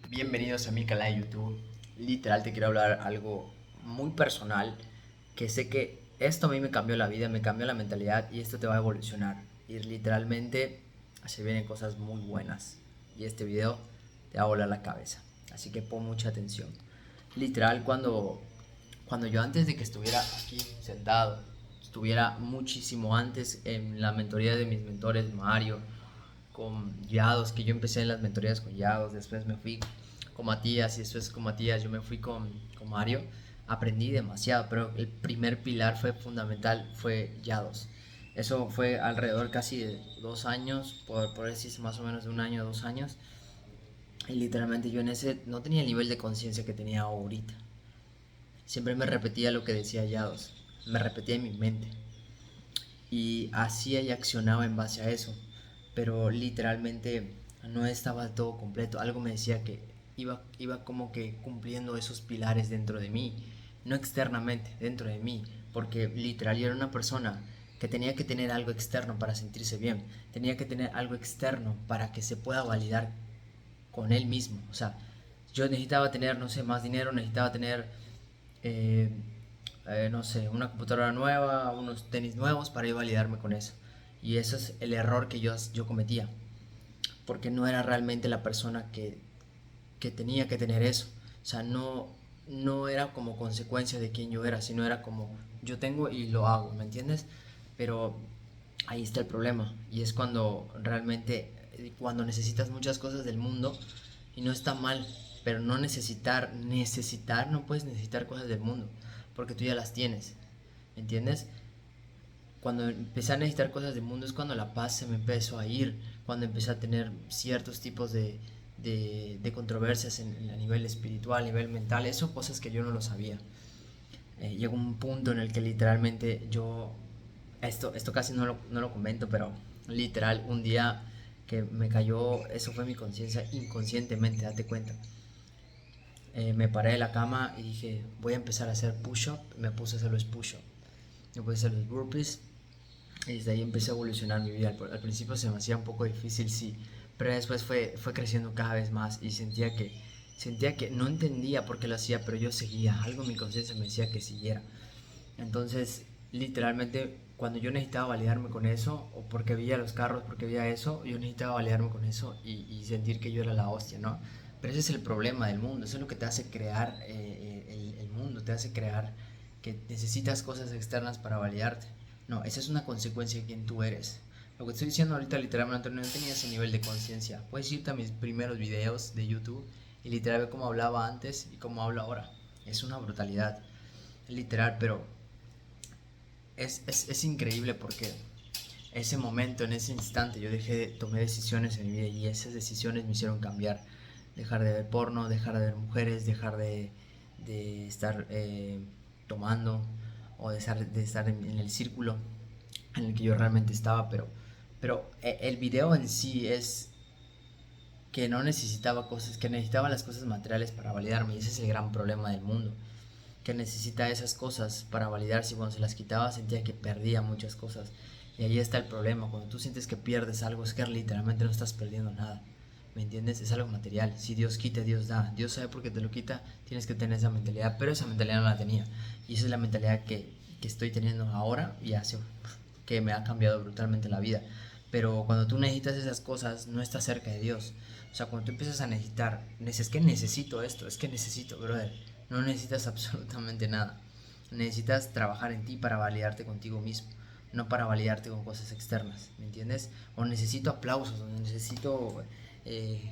Bienvenidos a mi canal de YouTube. Literal te quiero hablar algo muy personal que sé que esto a mí me cambió la vida, me cambió la mentalidad y esto te va a evolucionar. Y literalmente se vienen cosas muy buenas y este video te va a volar la cabeza. Así que pon mucha atención. Literal cuando yo antes de que estuviera aquí sentado, estuviera muchísimo antes en la mentoría de mis mentores, Mario, con Yados, que yo empecé en las mentorías con Yados, después me fui con Matías y después con Matías yo me fui con Mario, aprendí demasiado, pero el primer pilar fue fundamental, fue Yados. Eso fue alrededor casi de 2 años, por decir más o menos de un año, 2 años. Y literalmente yo en ese no tenía el nivel de conciencia que tenía ahorita. Siempre me repetía lo que decía Yados, me repetía en mi mente y hacía y accionaba en base a eso, pero literalmente no estaba todo completo. Algo me decía que iba como que cumpliendo esos pilares dentro de mí, no externamente, dentro de mí, porque literal yo era una persona que tenía que tener algo externo para sentirse bien, tenía que tener algo externo para que se pueda validar con él mismo. O sea, yo necesitaba tener, no sé, más dinero, necesitaba tener eh, no sé, una computadora nueva, unos tenis nuevos para ir a validarme con eso. Y eso es el error que yo cometía, porque no era realmente la persona que tenía que tener eso. O sea, no era como consecuencia de quién yo era, sino era como yo tengo y lo hago, ¿me entiendes? Pero ahí está el problema. Y es cuando realmente, cuando necesitas muchas cosas del mundo, y no está mal, pero no necesitar, no puedes necesitar cosas del mundo, porque tú ya las tienes, ¿me entiendes? Cuando empecé a necesitar cosas del mundo es cuando la paz se me empezó a ir, cuando empecé a tener ciertos tipos de controversias a nivel espiritual, a nivel mental, eso cosas que yo no lo sabía. Llegó un punto en el que literalmente esto casi no lo comento, pero literal un día que me cayó, eso fue mi conciencia inconscientemente, date cuenta. Me paré de la cama y dije, voy a empezar a hacer push-up, me puse a hacer los push-up, me puse a hacer los burpees y desde ahí empecé a evolucionar mi vida. Al principio se me hacía un poco difícil, sí, pero después fue creciendo cada vez más y sentía que no entendía por qué lo hacía, pero yo seguía, algo en mi conciencia me decía que siguiera. Entonces, literalmente, cuando yo necesitaba validarme con eso, o porque veía los carros, porque veía eso, yo necesitaba validarme con eso y sentir que yo era la hostia, ¿no? Pero ese es el problema del mundo, eso es lo que te hace crear el mundo, te hace crear que necesitas cosas externas para validarte. No, esa es una consecuencia de quien tú eres. Lo que estoy diciendo ahorita literalmente no tenía ese nivel de conciencia. Puedes irte a mis primeros videos de YouTube y literal ver cómo hablaba antes y cómo hablo ahora. Es una brutalidad, literal, pero es increíble porque ese momento, en ese instante, tomé decisiones en mi vida y esas decisiones me hicieron cambiar. Dejar de ver porno, dejar de ver mujeres, dejar de estar tomando o de estar en el círculo en el que yo realmente estaba. Pero el video en sí es que no necesitaba cosas, que necesitaba las cosas materiales para validarme y ese es el gran problema del mundo que necesita esas cosas para validarse y cuando se las quitaba sentía que perdía muchas cosas. Y ahí está el problema, cuando tú sientes que pierdes algo es que literalmente no estás perdiendo nada. ¿Me entiendes? Es algo material. Si Dios quita, Dios da. Dios sabe por qué te lo quita, tienes que tener esa mentalidad, pero esa mentalidad no la tenía. Y esa es la mentalidad que estoy teniendo ahora y hace que me ha cambiado brutalmente la vida. Pero cuando tú necesitas esas cosas, no estás cerca de Dios. O sea, cuando tú empiezas a necesitar, es que necesito esto, es que necesito, brother, no necesitas absolutamente nada. Necesitas trabajar en ti para validarte contigo mismo, no para validarte con cosas externas, ¿me entiendes? O necesito aplausos, o necesito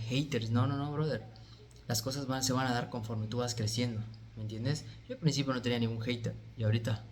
haters. No, no, no, brother. Las cosas se van a dar conforme tú vas creciendo, ¿me entiendes? Yo al principio no tenía ningún hater y ahorita,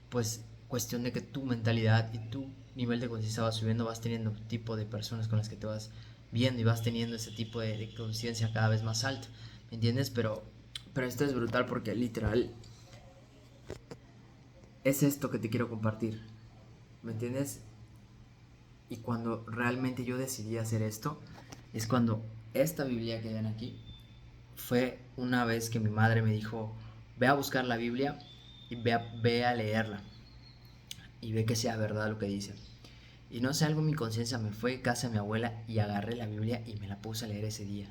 pues, cuestión de que tu mentalidad y tu nivel de conciencia va subiendo, vas teniendo tipo de personas con las que te vas viendo y vas teniendo ese tipo de conciencia cada vez más alto, ¿me entiendes? Pero esto es brutal porque literal es esto que te quiero compartir, ¿me entiendes? Y cuando realmente yo decidí hacer esto, es cuando esta Biblia que ven aquí fue una vez que mi madre me dijo, ve a buscar la Biblia y ve a leerla y ve que sea verdad lo que dice. Y no sé, algo en mi conciencia me fue a casa de mi abuela y agarré la Biblia y me la puse a leer ese día.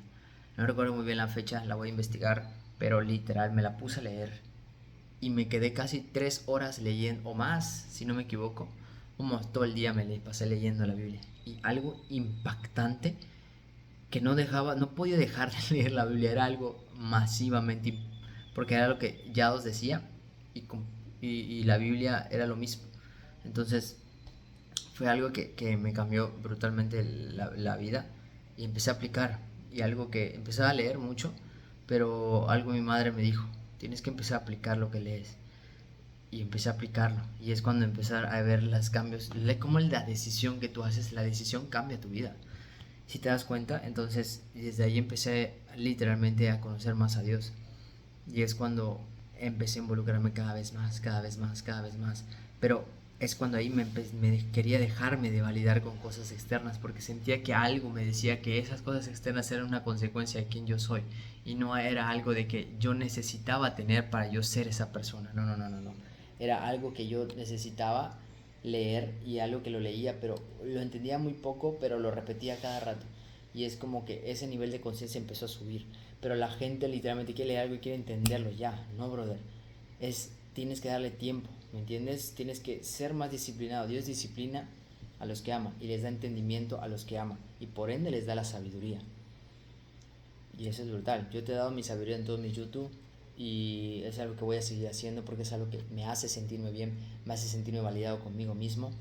No recuerdo muy bien la fecha, la voy a investigar, pero literal me la puse a leer y me quedé casi 3 horas leyendo, o más, si no me equivoco. Como todo el día me pasé leyendo la Biblia. Y algo impactante que no dejaba, no podía dejar de leer la Biblia, era algo masivamente, porque era lo que ya os decía, y, y la Biblia era lo mismo. Entonces fue algo que me cambió brutalmente la vida y empecé a aplicar. Y algo que empecé a leer mucho, pero algo mi madre me dijo, tienes que empezar a aplicar lo que lees. Y empecé a aplicarlo. Y es cuando empecé a ver los cambios. Como la decisión que tú haces, la decisión cambia tu vida. Si te das cuenta, entonces desde ahí empecé literalmente a conocer más a Dios. Y es cuando empecé a involucrarme cada vez más, cada vez más, cada vez más. Pero es cuando ahí me quería dejarme de validar con cosas externas, porque sentía que algo me decía que esas cosas externas eran una consecuencia de quién yo soy, y no era algo de que yo necesitaba tener para yo ser esa persona. No, no, no, no, no. Era algo que yo necesitaba leer, y algo que lo leía, pero lo entendía muy poco, pero lo repetía cada rato. Y es como que ese nivel de conciencia empezó a subir. Pero la gente literalmente quiere leer algo y quiere entenderlo ya, no, brother. Tienes que darle tiempo, ¿me entiendes? Tienes que ser más disciplinado. Dios disciplina a los que ama y les da entendimiento a los que ama, y por ende les da la sabiduría. Y eso es brutal. Yo te he dado mi sabiduría en todos mis YouTube, y es algo que voy a seguir haciendo porque es algo que me hace sentirme bien, me hace sentirme validado conmigo mismo.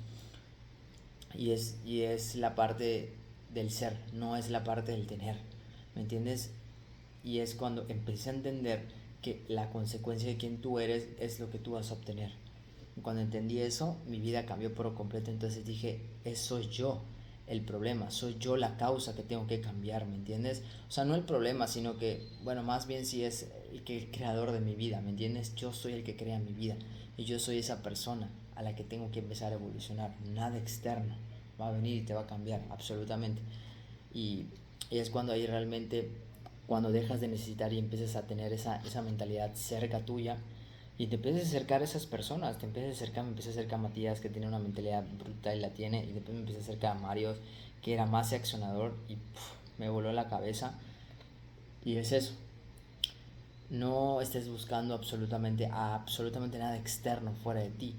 Y es la parte del ser, no es la parte del tener, ¿me entiendes? Y es cuando empecé a entender que la consecuencia de quien tú eres es lo que tú vas a obtener. Y cuando entendí eso, mi vida cambió por completo. Entonces dije, soy yo el problema, soy yo la causa que tengo que cambiar, ¿me entiendes? O sea, no el problema, sino que, bueno, más bien sí es el creador de mi vida, ¿me entiendes? Yo soy el que crea mi vida, y yo soy esa persona a la que tengo que empezar a evolucionar. Nada externo va a venir y te va a cambiar, absolutamente. Y, y es cuando ahí realmente, cuando dejas de necesitar y empiezas a tener esa mentalidad cerca tuya, y te empiezas a acercar a esas personas. Te empiezas a acercar, me empecé a acercar a Matías, que tiene una mentalidad brutal y la tiene, y después me empecé a acercar a Mario, que era más accionador, y me voló la cabeza. Y es eso, no estés buscando absolutamente nada externo fuera de ti.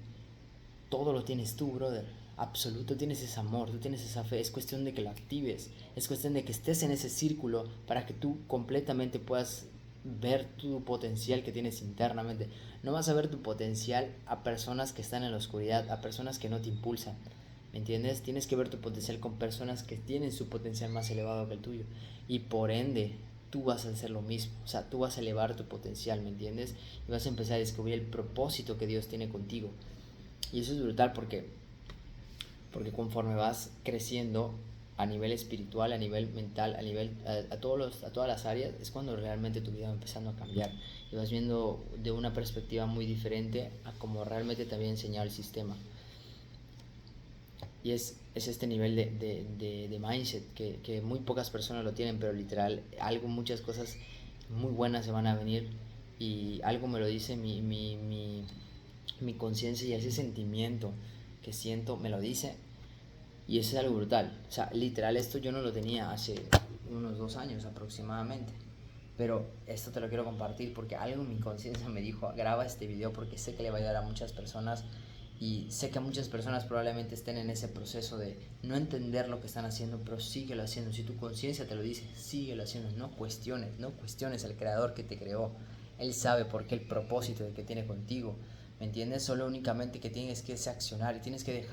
Todo lo tienes tú, brother. Absoluto, tienes ese amor, tú tienes esa fe. Es cuestión de que lo actives, es cuestión de que estés en ese círculo para que tú completamente puedas ver tu potencial que tienes internamente. No vas a ver tu potencial a personas que están en la oscuridad, a personas que no te impulsan, ¿me entiendes? Tienes que ver tu potencial con personas que tienen su potencial más elevado que el tuyo, y por ende tú vas a hacer lo mismo. O sea, tú vas a elevar tu potencial, ¿me entiendes? Y vas a empezar a descubrir el propósito que Dios tiene contigo. Y eso es brutal, porque conforme vas creciendo a nivel espiritual, a nivel mental, a todas las áreas, es cuando realmente tu vida va empezando a cambiar, y vas viendo de una perspectiva muy diferente a como realmente te había enseñado el sistema. Y es este nivel de mindset que muy pocas personas lo tienen, pero literal, muchas cosas muy buenas se van a venir, y algo me lo dice mi conciencia, y ese sentimiento que siento me lo dice. Y eso es algo brutal. O sea, literal, esto yo no lo tenía hace unos 2 años aproximadamente. Pero esto te lo quiero compartir porque algo en mi conciencia me dijo, graba este video porque sé que le va a ayudar a muchas personas. Y sé que muchas personas probablemente estén en ese proceso de no entender lo que están haciendo, pero síguelo haciendo. Si tu conciencia te lo dice, síguelo haciendo. No cuestiones al creador que te creó. Él sabe por qué, el propósito de que tiene contigo, ¿me entiendes? Solo únicamente que tienes que accionar, y tienes que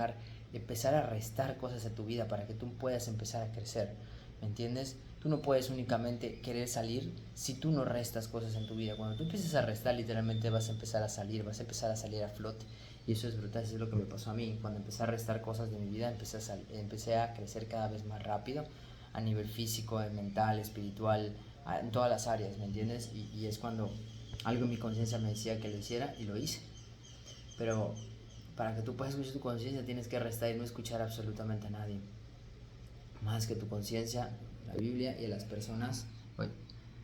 empezar a restar cosas a tu vida para que tú puedas empezar a crecer, ¿me entiendes? Tú no puedes únicamente querer salir si tú no restas cosas en tu vida. Cuando tú empieces a restar, literalmente vas a empezar a salir, a flote. Y eso es brutal, eso es lo que me pasó a mí. Cuando empecé a restar cosas de mi vida, empecé a crecer cada vez más rápido, a nivel físico, mental, espiritual, en todas las áreas, ¿me entiendes? Y es cuando algo en mi conciencia me decía que lo hiciera, y lo hice. Pero para que tú puedas escuchar tu conciencia, tienes que restar y no escuchar absolutamente a nadie más que tu conciencia, la Biblia, y a las personas,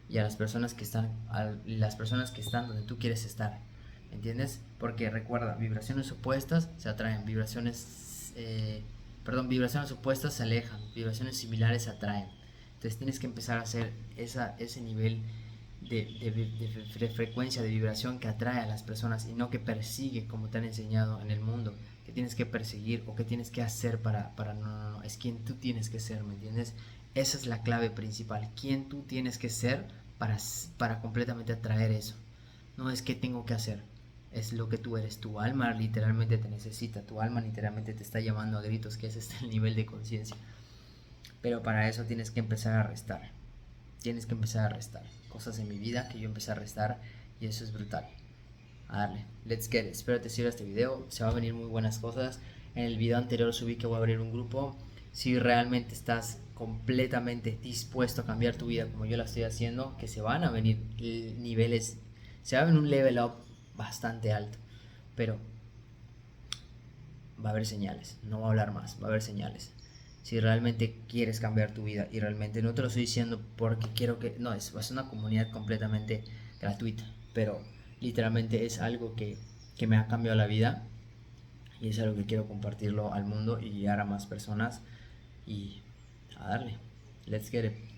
las personas que están donde tú quieres estar, ¿entiendes? Porque recuerda, vibraciones opuestas se atraen, vibraciones opuestas se alejan, vibraciones similares se atraen. Entonces tienes que empezar a hacer ese nivel de frecuencia, de vibración que atrae a las personas y no que persigue como te han enseñado en el mundo, que tienes que perseguir o que tienes que hacer para no, es quien tú tienes que ser, ¿me entiendes? Esa es la clave principal, quién tú tienes que ser para completamente atraer eso. No es qué tengo que hacer, es lo que tú eres. Tu alma literalmente te necesita, tu alma literalmente te está llamando a gritos, que ese es el nivel de conciencia. Pero para eso tienes que empezar a restar. Tienes que empezar a restar. Cosas en mi vida que yo empecé a restar y eso es brutal. A darle, let's get it. Espero te sirva este video. Se va a venir muy buenas cosas. En el video anterior subí que voy a abrir un grupo. Si realmente estás completamente dispuesto a cambiar tu vida como yo la estoy haciendo, que se van a venir niveles, se va a venir un level up bastante alto. Pero va a haber señales. No voy a hablar más, va a haber señales. Si realmente quieres cambiar tu vida y realmente no te lo estoy diciendo porque quiero que, no, es una comunidad completamente gratuita, pero literalmente es algo que me ha cambiado la vida y es algo que quiero compartirlo al mundo y guiar a más personas y a darle. Let's get it.